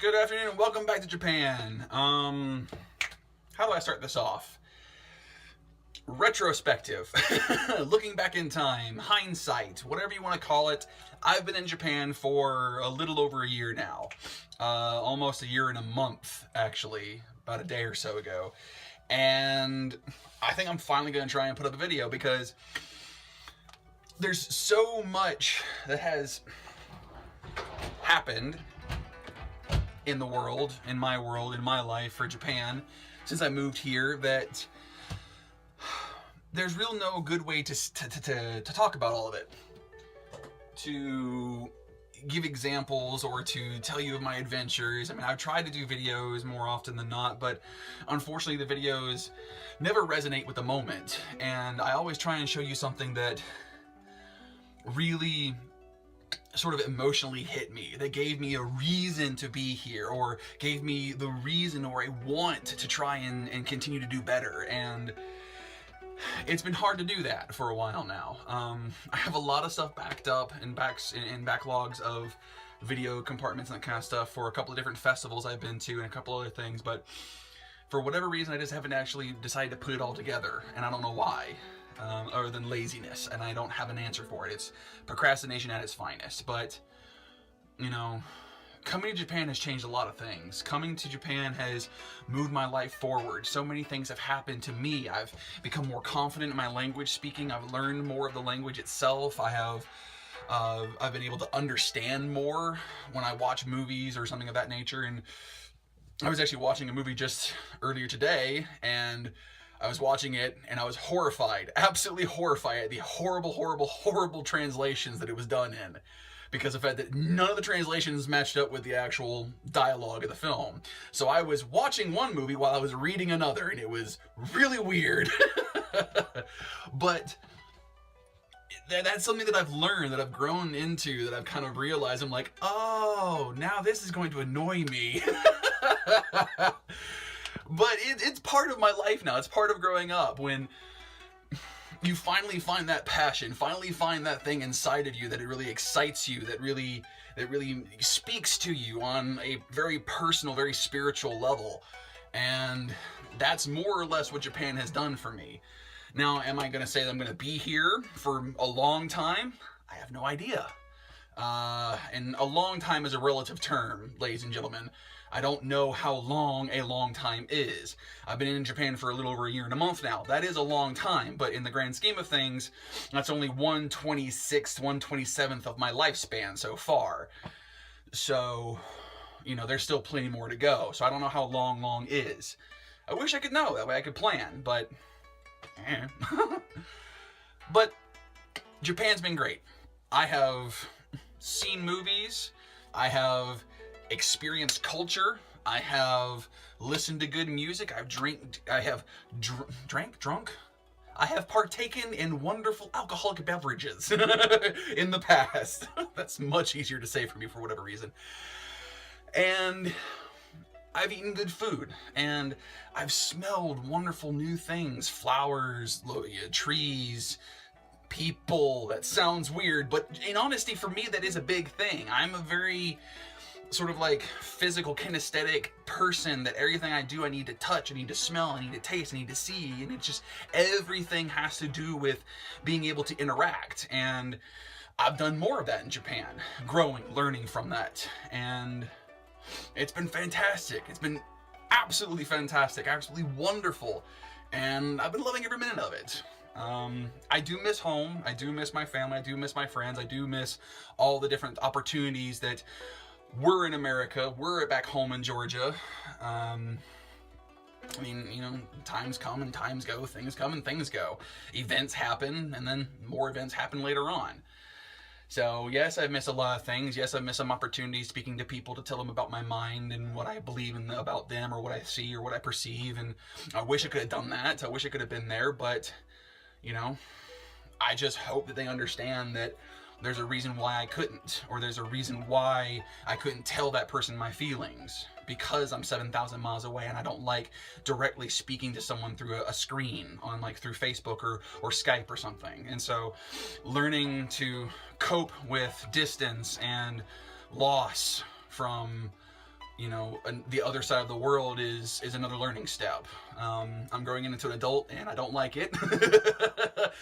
Good afternoon and welcome back to Japan. How do I start this off? Retrospective. Looking back in time, hindsight, whatever you want to call it. I've been in Japan for a little over a year now. Almost a year and a month, actually, about a day or so ago. And I think I'm finally going to try and put up a video because there's so much that has happened in the world, in my life for Japan since I moved here that there's real no good way to talk about all of it. To give examples or to tell you of my adventures. I mean, I've tried to do videos more often than not, but unfortunately the videos never resonate with the moment. And I always try and show you something that really sort of emotionally hit me, that gave me a reason to be here, or gave me the reason or a want to try and continue to do better. And it's been hard to do that for a while now. I have a lot of stuff backed up in backlogs of video compartments and that kind of stuff for a couple of different festivals I've been to and a couple other things, but for whatever reason I just haven't actually decided to put it all together, and I don't know why. Other than laziness, and I don't have an answer for it. It's procrastination at its finest. But, you know, coming to Japan has changed a lot of things. Coming to Japan has moved my life forward. So many things have happened to me. I've become more confident in my language speaking. I've learned more of the language itself. I've been able to understand more when I watch movies or something of that nature. And I was actually watching a movie just earlier today, and I was watching it and I was horrified, absolutely horrified at the horrible translations that it was done in, because of the fact that none of the translations matched up with the actual dialogue of the film. So I was watching one movie while I was reading another, and it was really weird. But that's something that I've learned, that I've grown into, that I've kind of realized. I'm like, oh, now this is going to annoy me. But it's part of my life now. It's part of growing up, when you finally find that passion, finally find that thing inside of you that it really excites you, that really speaks to you on a very personal, very spiritual level. And that's more or less what Japan has done for me. Now, am I going to say that I'm going to be here for a long time? I have no idea. And a long time is a relative term, ladies and gentlemen. I don't know how long a long time is. I've been in Japan for a little over a year and a month now. That is a long time, but in the grand scheme of things, that's only 1/26th, 1/27th of my lifespan so far. So, you know, there's still plenty more to go. So I don't know how long is. I wish I could know, that way I could plan, but But Japan's been great. I have seen movies, I have experienced culture, I have listened to good music, I have partaken in wonderful alcoholic beverages in the past. That's much easier to say for me for whatever reason. And I've eaten good food, and I've smelled wonderful new things, flowers, trees, people. That sounds weird, but in honesty, for me, that is a big thing. I'm a very sort of like physical, kinesthetic person, that everything I do, I need to touch, I need to smell, I need to taste, I need to see, and it's just, everything has to do with being able to interact. And I've done more of that in Japan, growing, learning from that, and it's been fantastic. It's been absolutely fantastic, absolutely wonderful, and I've been loving every minute of it. I do miss home, I do miss my family, I do miss my friends, I do miss all the different opportunities that were in America, were back home in Georgia. I mean, you know, times come and times go, things come and things go. Events happen, and then more events happen later on. So yes, I've missed a lot of things. Yes, I've missed some opportunities speaking to people to tell them about my mind and what I believe in about them, or what I see or what I perceive. And I wish I could have done that. I wish I could have been there, but, you know, I just hope that they understand that there's a reason why I couldn't, or there's a reason why I couldn't tell that person my feelings, because I'm 7,000 miles away and I don't like directly speaking to someone through a screen on, like, through Facebook or Skype or something. And so learning to cope with distance and loss from, the other side of the world is another learning step. I'm growing into an adult and I don't like it.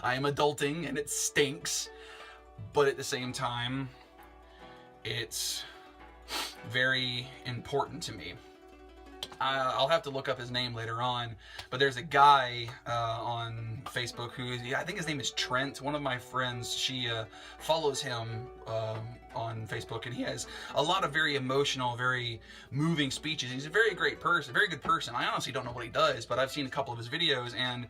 I am adulting and it stinks, but at the same time, it's very important to me. I'll have to look up his name later on, but there's a guy on Facebook who, I think his name is Trent. One of my friends, she follows him on Facebook, and he has a lot of very emotional, very moving speeches. He's a very great person, very good person. I honestly don't know what he does, but I've seen a couple of his videos, and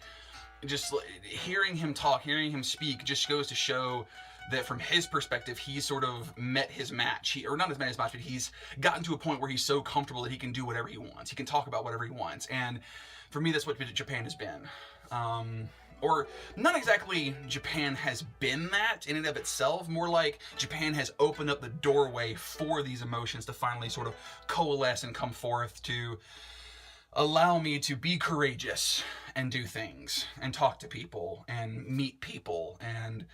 just hearing him talk, hearing him speak, just goes to show that from his perspective, he's sort of met his match. Or not met his match, but he's gotten to a point where he's so comfortable that he can do whatever he wants. He can talk about whatever he wants. And for me, that's what Japan has been. Or not exactly Japan has been that in and of itself, more like Japan has opened up the doorway for these emotions to finally sort of coalesce and come forth to allow me to be courageous and do things and talk to people and meet people and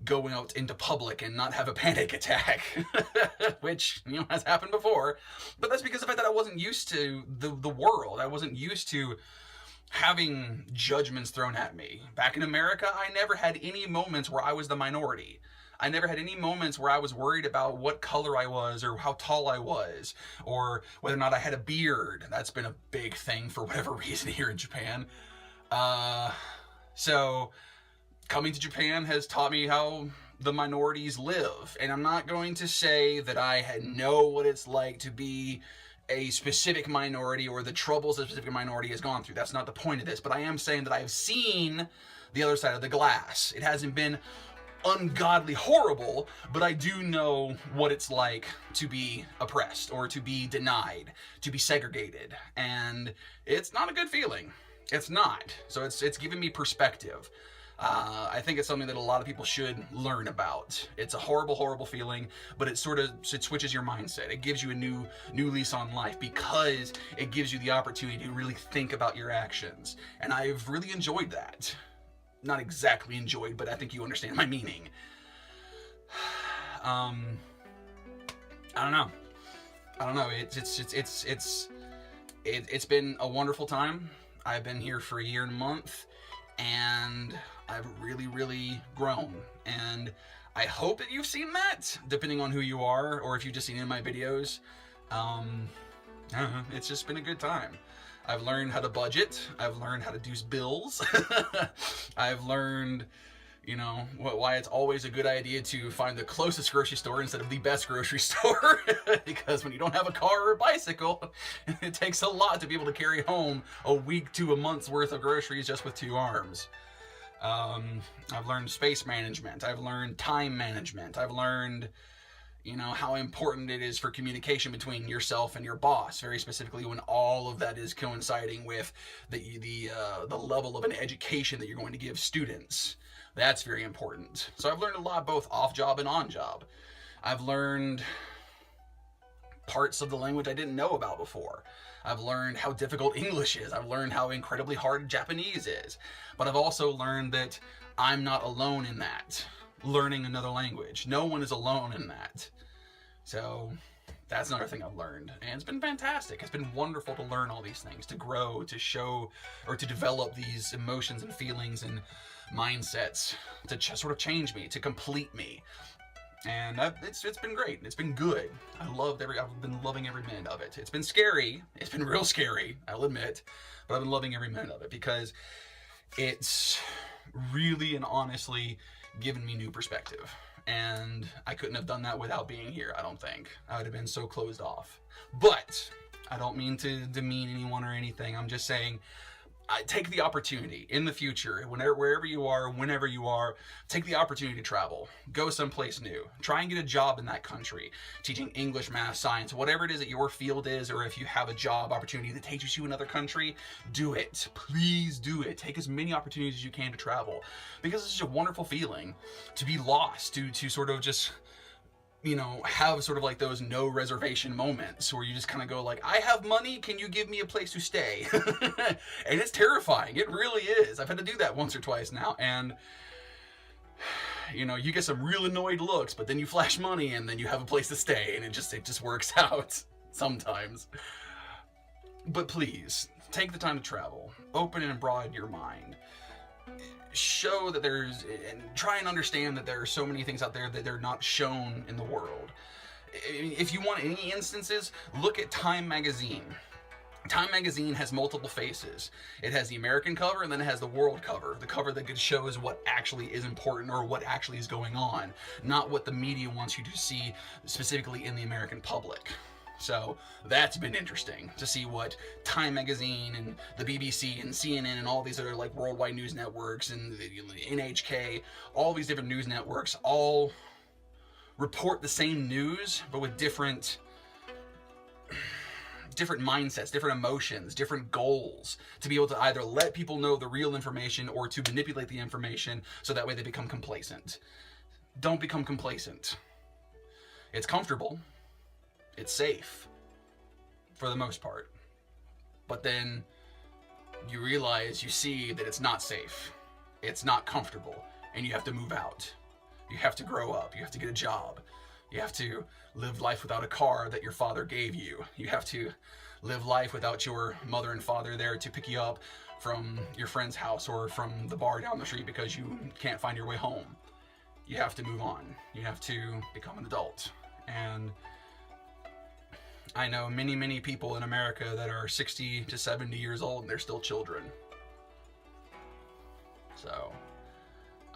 going out into public and not have a panic attack, which, has happened before. But that's because of the fact that I wasn't used to the world. I wasn't used to having judgments thrown at me. Back in America, I never had any moments where I was the minority. I never had any moments where I was worried about what color I was or how tall I was or whether or not I had a beard. That's been a big thing for whatever reason here in Japan. So coming to Japan has taught me how the minorities live. And I'm not going to say that I know what it's like to be a specific minority or the troubles a specific minority has gone through. That's not the point of this. But I am saying that I have seen the other side of the glass. It hasn't been ungodly horrible, but I do know what it's like to be oppressed or to be denied, to be segregated. And it's not a good feeling. It's not. So it's given me perspective. I think it's something that a lot of people should learn about. It's a horrible, horrible feeling, but it switches your mindset. It gives you a new lease on life because it gives you the opportunity to really think about your actions. And I've really enjoyed that. Not exactly enjoyed, but I think you understand my meaning. I don't know. It's been a wonderful time. I've been here for a year and a month, and I've really, really grown. And I hope that you've seen that, depending on who you are, or if you've just seen it in my videos. I don't know, it's just been a good time. I've learned how to budget. I've learned how to do bills. I've learned, why it's always a good idea to find the closest grocery store instead of the best grocery store. Because when you don't have a car or a bicycle, it takes a lot to be able to carry home a week to a month's worth of groceries just with 2 arms. I've learned space management. I've learned time management. I've learned, how important it is for communication between yourself and your boss, very specifically when all of that is coinciding with the level of an education that you're going to give students. That's very important. So I've learned a lot, both off job and on job. I've learned parts of the language I didn't know about before. I've learned how difficult English is. I've learned how incredibly hard Japanese is. But I've also learned that I'm not alone in that, learning another language. No one is alone in that. So that's another thing I've learned. And it's been fantastic. It's been wonderful to learn all these things, to grow, to show, or to develop these emotions and feelings and mindsets to sort of change me, to complete me. And it's been great. It's been good. I've been loving every minute of it. It's been scary. It's been real scary, I'll admit. But I've been loving every minute of it because it's really and honestly given me new perspective. And I couldn't have done that without being here, I don't think. I would have been so closed off. But I don't mean to demean anyone or anything. I'm just saying, take the opportunity in the future, wherever you are, whenever you are, take the opportunity to travel. Go someplace new. Try and get a job in that country, teaching English, math, science, whatever it is that your field is, or if you have a job opportunity that takes you to another country, do it. Please do it. Take as many opportunities as you can to travel, because it's such a wonderful feeling to be lost, to sort of just, have sort of like those no reservation moments where you just kind of go like, I have money, can you give me a place to stay? And it's terrifying. It really is. I've had to do that once or twice now. And, you get some real annoyed looks, but then you flash money and then you have a place to stay and it just works out. sometimes. But please, take the time to travel. Open and broaden your mind. Show that and try and understand that there are so many things out there that they're not shown in the world. If you want any instances, look at Time magazine. Time magazine has multiple faces. It has the American cover, and then it has the world cover. The cover that shows what actually is important or what actually is going on, not what the media wants you to see specifically in the American public. So that's been interesting to see what Time magazine and the BBC and CNN and all these other like worldwide news networks and NHK, all these different news networks all report the same news, but with different mindsets, different emotions, different goals, to be able to either let people know the real information or to manipulate the information so that way they become complacent. Don't become complacent. It's comfortable. It's safe for the most part. But then you realize, you see that it's not safe. It's not comfortable. And you have to move out. You have to grow up. You have to get a job. You have to live life without a car that your father gave you. You have to live life without your mother and father there to pick you up from your friend's house or from the bar down the street because you can't find your way home. You have to move on. You have to become an adult. And I know many, many people in America that are 60 to 70 years old and they're still children. So,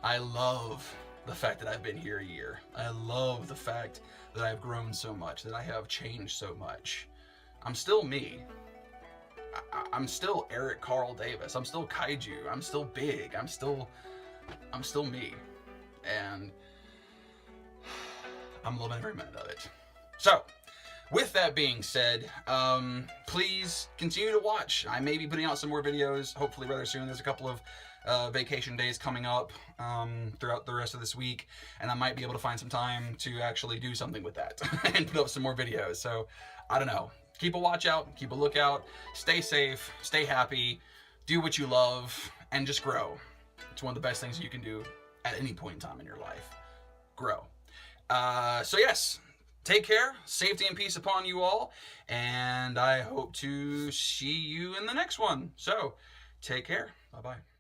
I love the fact that I've been here a year. I love the fact that I've grown so much, that I have changed so much. I'm still me. I'm still Eric Carl Davis. I'm still Kaiju. I'm still big. I'm still me. And I'm loving every minute of it. So, with that being said, please continue to watch. I may be putting out some more videos, hopefully rather soon. There's a couple of vacation days coming up throughout the rest of this week, and I might be able to find some time to actually do something with that and put up some more videos. So, I don't know. Keep a watch out, keep a lookout, stay safe, stay happy, do what you love, and just grow. It's one of the best things you can do at any point in time in your life. Grow. So yes, take care, safety and peace upon you all, and I hope to see you in the next one. So, take care. Bye-bye.